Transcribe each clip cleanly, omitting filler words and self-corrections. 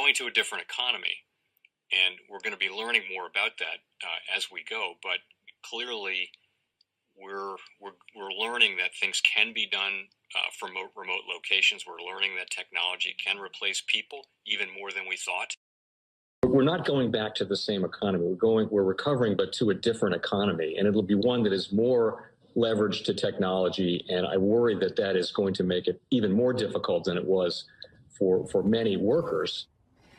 going to a different economy, and we're going to be learning more about that as we go. But clearly, we're learning that things can be done from remote locations. We're learning that technology can replace people even more than we thought. We're not going back to the same economy. We're recovering, but to a different economy, and it'll be one that is more leveraged to technology. And I worry that that is going to make it even more difficult than it was for many workers.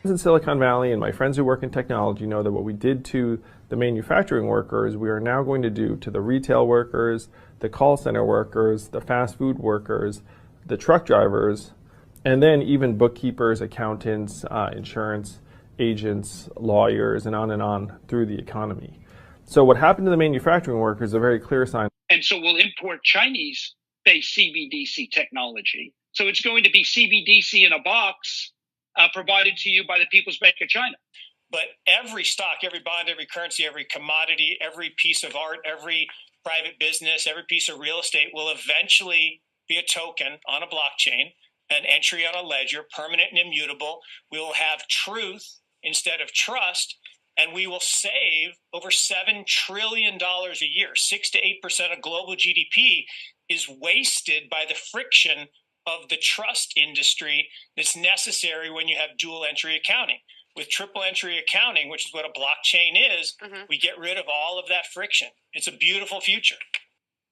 In Silicon Valley, and my friends who work in technology know that what we did to the manufacturing workers, we are now going to do to the retail workers, the call center workers, the fast food workers, the truck drivers, and then even bookkeepers, accountants, insurance agents, lawyers, and on through the economy. So what happened to the manufacturing workers is a very clear sign. And so we'll import Chinese-based CBDC technology. So it's going to be CBDC in a box provided to you by the People's Bank of China. But every stock, every bond, every currency, every commodity, every piece of art, every private business, every piece of real estate will eventually be a token on a blockchain, an entry on a ledger, permanent and immutable. We will have truth instead of trust, and we will save over $7 trillion a year. 6 to 8% of global GDP is wasted by the friction of the trust industry that's necessary when you have dual entry accounting. With triple entry accounting, which is what a blockchain is, we get rid of all of that friction. It's a beautiful future.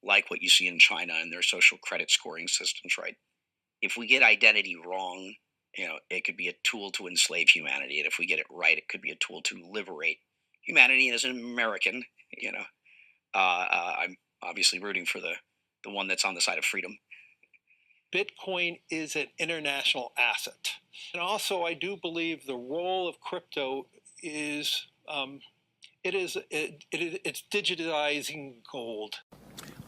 Like what you see in China and their social credit scoring systems, right? If we get identity wrong, it could be a tool to enslave humanity. And if we get it right, it could be a tool to liberate humanity. And as an American, I'm obviously rooting for the one that's on the side of freedom. Bitcoin is an international asset. And also, I do believe the role of crypto is, it's digitizing gold.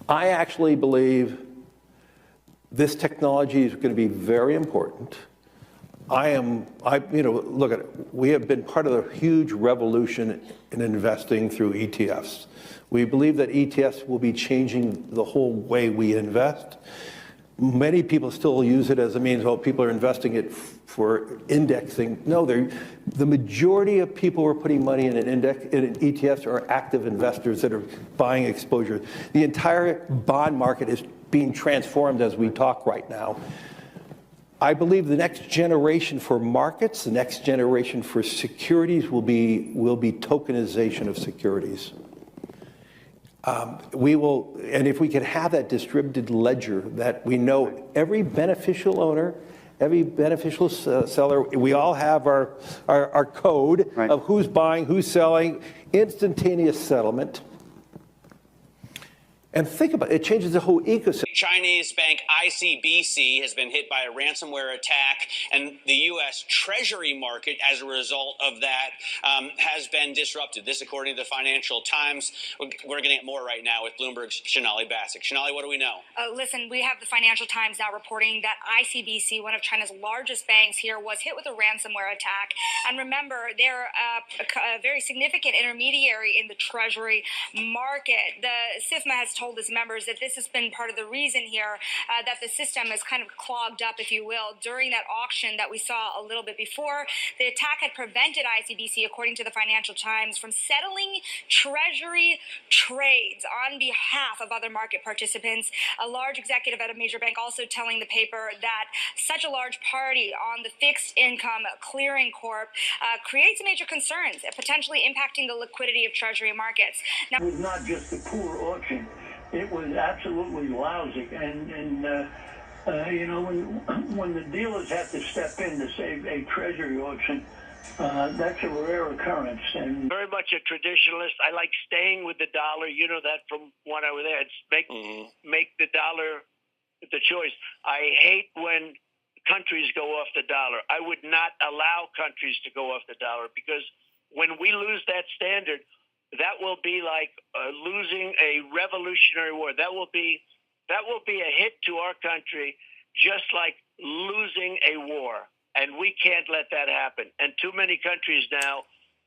I actually believe this technology is going to be very important. Look at it. We have been part of the huge revolution in investing through ETFs. We believe that ETFs will be changing the whole way we invest. Many people still use it as a means, people are investing it for indexing. No, the majority of people who are putting money in an ETFs are active investors that are buying exposure. The entire bond market is being transformed as we talk right now. I believe the next generation for markets, the next generation for securities will be tokenization of securities. And if we can have that distributed ledger that we know every beneficial owner, every beneficial seller, we all have our code of who's buying, who's selling, instantaneous settlement. And think about it, it changes the whole ecosystem. Chinese bank ICBC has been hit by a ransomware attack, and the U.S. Treasury market, as a result of that, has been disrupted. This, according to the Financial Times. We're getting more right now with Bloomberg's Sonali Basak. Sonali, what do we know? Listen, we have the Financial Times now reporting that ICBC, one of China's largest banks here, was hit with a ransomware attack. And remember, they're a very significant intermediary in the Treasury market. The SIFMA has told its members that this has been part of the reason here that the system is kind of clogged up, if you will, during that auction that we saw a little bit before. The attack had prevented ICBC, according to the Financial Times, from settling Treasury trades on behalf of other market participants. A large executive at a major bank also telling the paper that such a large party on the fixed income clearing corp creates major concerns, potentially impacting the liquidity of Treasury markets. Now, it was not just a poor auction. It was absolutely lousy, and when the dealers have to step in to save a treasury auction, that's a rare occurrence. And very much a traditionalist. I like staying with the dollar. You know that from when I was there. It's make the dollar the choice. I hate when countries go off the dollar. I would not allow countries to go off the dollar, because when we lose that standard, that will be like losing a revolutionary war. That will be a hit to our country, just like losing a war. And we can't let that happen. And too many countries now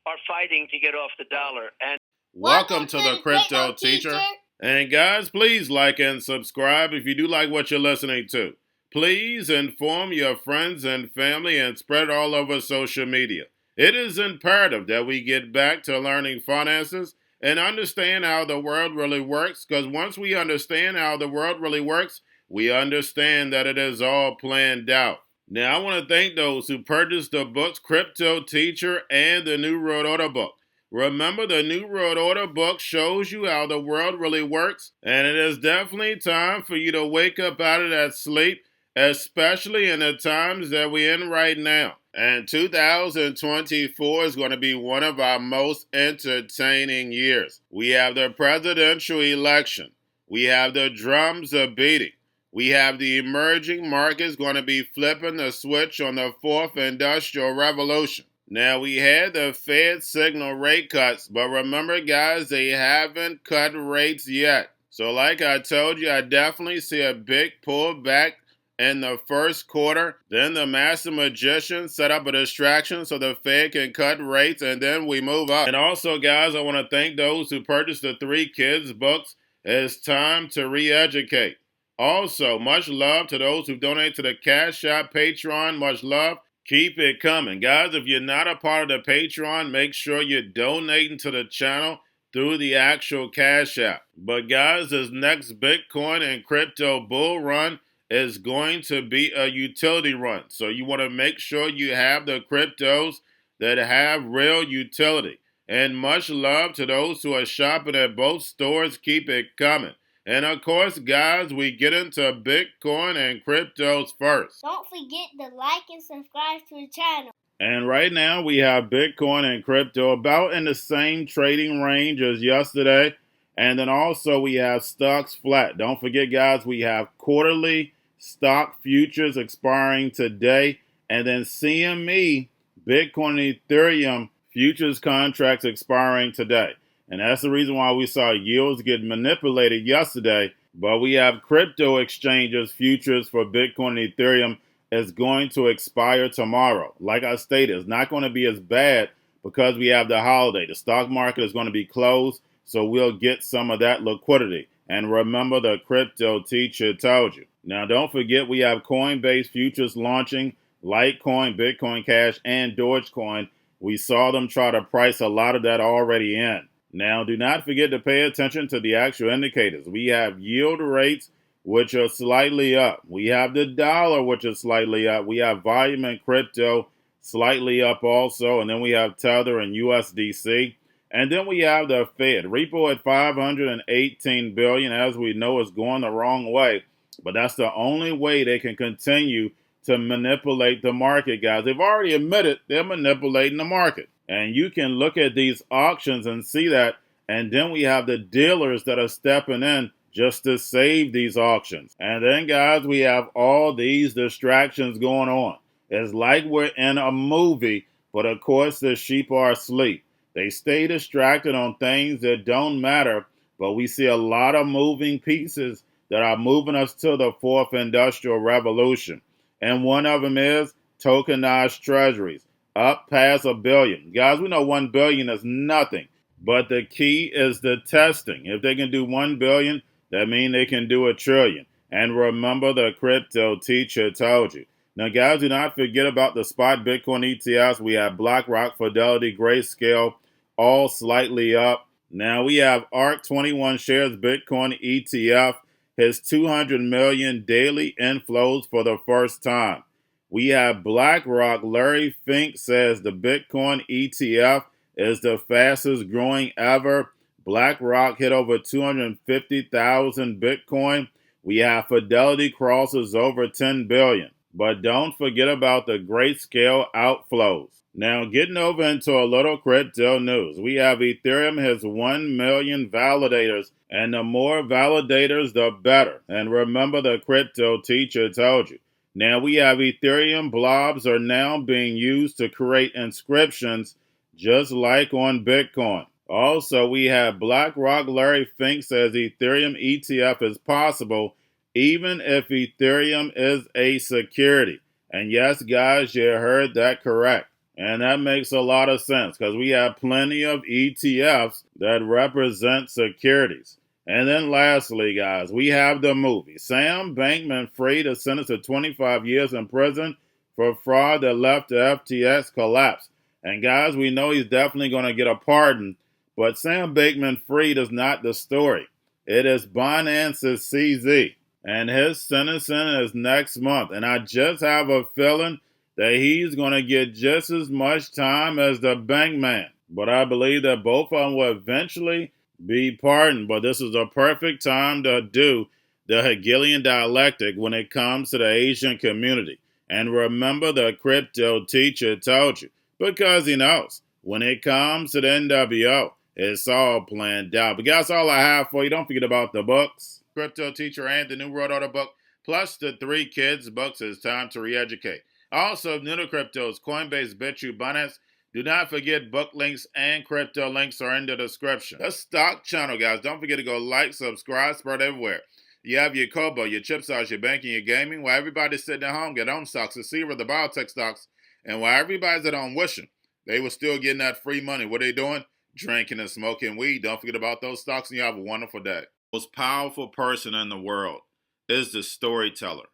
are fighting to get off the dollar. And welcome to the Crypto Teacher. And guys, please like and subscribe if you do like what you're listening to. Please inform your friends and family and spread all over social media. It is imperative that we get back to learning finances and understand how the world really works, because once we understand how the world really works, we understand that it is all planned out. Now, I want to thank those who purchased the books Cryptoteacher and the New World Order book. Remember, the New World Order book shows you how the world really works, and it is definitely time for you to wake up out of that sleep, especially in the times that we're in right now. And 2024 is going to be one of our most entertaining years. We have the presidential election. We have the drums are beating. We have the emerging markets going to be flipping the switch on the fourth industrial revolution. Now, we had the Fed signal rate cuts, but remember, guys, they haven't cut rates yet. So like I told you, I definitely see a big pullback in the first quarter. Then the master magician set up a distraction so the Fed can cut rates, and then we move up. And also, guys, I want to thank those who purchased the 3 kids books. It's time to re-educate. Also, much love to those who donate to the Cash App, Patreon. Much love. Keep it coming. Guys, if you're not a part of the Patreon, make sure you're donating to the channel through the actual Cash App. But guys, this next Bitcoin and crypto bull run is going to be a utility run. So you want to make sure you have the cryptos that have real utility. And much love to those who are shopping at both stores. Keep it coming. And of course, guys, we get into Bitcoin and cryptos first. Don't forget to like and subscribe to the channel. And right now, we have Bitcoin and crypto about in the same trading range as yesterday. And then also we have stocks flat. Don't forget, guys, we have quarterly stock futures expiring today. And then CME, Bitcoin and Ethereum futures contracts expiring today. And that's the reason why we saw yields get manipulated yesterday. But we have crypto exchanges futures for Bitcoin and Ethereum is going to expire tomorrow. Like I stated, it's not going to be as bad because we have the holiday. The stock market is going to be closed, so we'll get some of that liquidity. And remember, the crypto teacher told you. Now, don't forget, we have Coinbase futures launching, Litecoin, Bitcoin Cash, and Dogecoin. We saw them try to price a lot of that already in. Now, do not forget to pay attention to the actual indicators. We have yield rates, which are slightly up. We have the dollar, which is slightly up. We have volume in crypto, slightly up also. And then we have Tether and USDC. And then we have the Fed. Repo at $518 billion, as we know, is going the wrong way. But that's the only way they can continue to manipulate the market, guys. They've already admitted they're manipulating the market. And you can look at these auctions and see that. And then we have the dealers that are stepping in just to save these auctions. And then, guys, we have all these distractions going on. It's like we're in a movie, but of course the sheep are asleep. They stay distracted on things that don't matter, but we see a lot of moving pieces that are moving us to the fourth industrial revolution. And one of them is tokenized treasuries, up past $1 billion. Guys, we know $1 billion is nothing, but the key is the testing. If they can do $1 billion, that means they can do $1 trillion. And remember, the crypto teacher told you. Now, guys, do not forget about the spot Bitcoin ETFs. We have Blackrock, Fidelity, Grayscale, all slightly up. Now, we have ARK 21 shares Bitcoin ETF. His 200 million daily inflows for the first time. We have Blackrock. Larry Fink says the Bitcoin ETF is the fastest growing ever. Blackrock hit over 250,000 Bitcoin. We have Fidelity crosses over 10 billion. But don't forget about the Grayscale outflows. Now, getting over into a little crypto news. We have Ethereum has 1 million validators, and the more validators, the better. And remember, the crypto teacher told you. Now, we have Ethereum blobs are now being used to create inscriptions just like on Bitcoin. Also, we have Blackrock. Larry Fink says Ethereum ETF is possible even if Ethereum is a security. And yes, guys, you heard that correct. And that makes a lot of sense because we have plenty of ETFs that represent securities. And then lastly, guys, we have the movie. Sam Bankman-Fried is sentenced to 25 years in prison for fraud that left the FTX collapse. And guys, we know he's definitely going to get a pardon, but Sam Bankman-Fried is not the story. It is Binance's CZ, and his sentencing is next month. And I just have a feeling that he's going to get just as much time as the Bankman. But I believe that both of them will eventually be pardoned. But this is a perfect time to do the Hegelian dialectic when it comes to the Asian community. And remember, the crypto teacher told you, because he knows when it comes to the NWO, it's all planned out. But guys, all I have for you. Don't forget about the books, Crypto Teacher and the New World Order book, plus the 3 kids books. It's time to re-educate. Also, new to cryptos, Coinbase, Bitrue, Binance. Do not forget book links and crypto links are in the description. The stock channel, guys. Don't forget to go like, subscribe, spread everywhere. You have your Kobo, your chip stocks, your banking, your gaming. While everybody's sitting at home, get on stocks, the Seaver, the biotech stocks. And while everybody's at home wishing they were still getting that free money, what are they doing? Drinking and smoking weed. Don't forget about those stocks, and you have a wonderful day. The most powerful person in the world is the storyteller.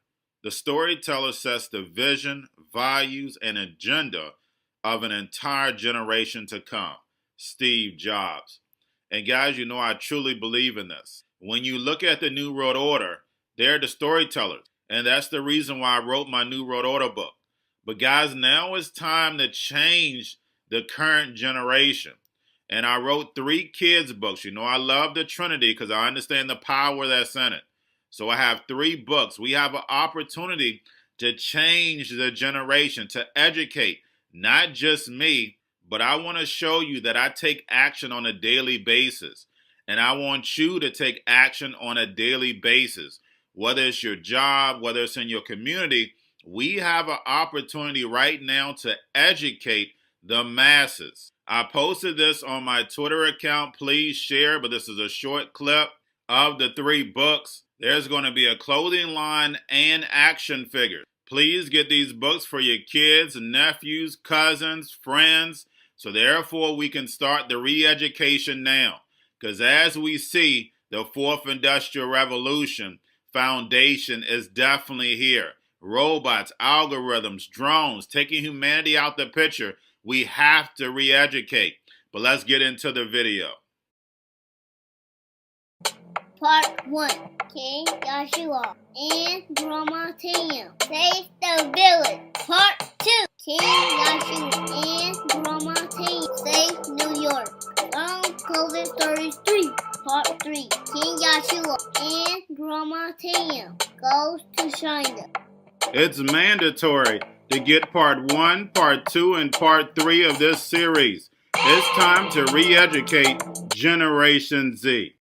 The storyteller sets the vision, values, and agenda of an entire generation to come. Steve Jobs. And guys, you know I truly believe in this. When you look at the New World Order, they're the storytellers. And that's the reason why I wrote my New World Order book. But guys, now it's time to change the current generation. And I wrote 3 kids books. You know I love the Trinity because I understand the power that's in it. So I have 3 books. We have an opportunity to change the generation, to educate, not just me, but I want to show you that I take action on a daily basis. And I want you to take action on a daily basis. Whether it's your job, whether it's in your community, we have an opportunity right now to educate the masses. I posted this on my Twitter account. Please share, but this is a short clip of the 3 books. There's going to be a clothing line and action figures. Please get these books for your kids, nephews, cousins, friends, so therefore we can start the re-education now. Because as we see, the 4th Industrial Revolution foundation is definitely here. Robots, algorithms, drones, taking humanity out the picture. We have to re-educate. But let's get into the video. Part 1. King Joshua and Grandma Tam save the village. Part 2. King Joshua and Grandma Tam save New York from COVID-33. Part 3. King Joshua and Grandma Tam goes to China. It's mandatory to get part 1, part 2, and part 3 of this series. It's time to re-educate Generation Z.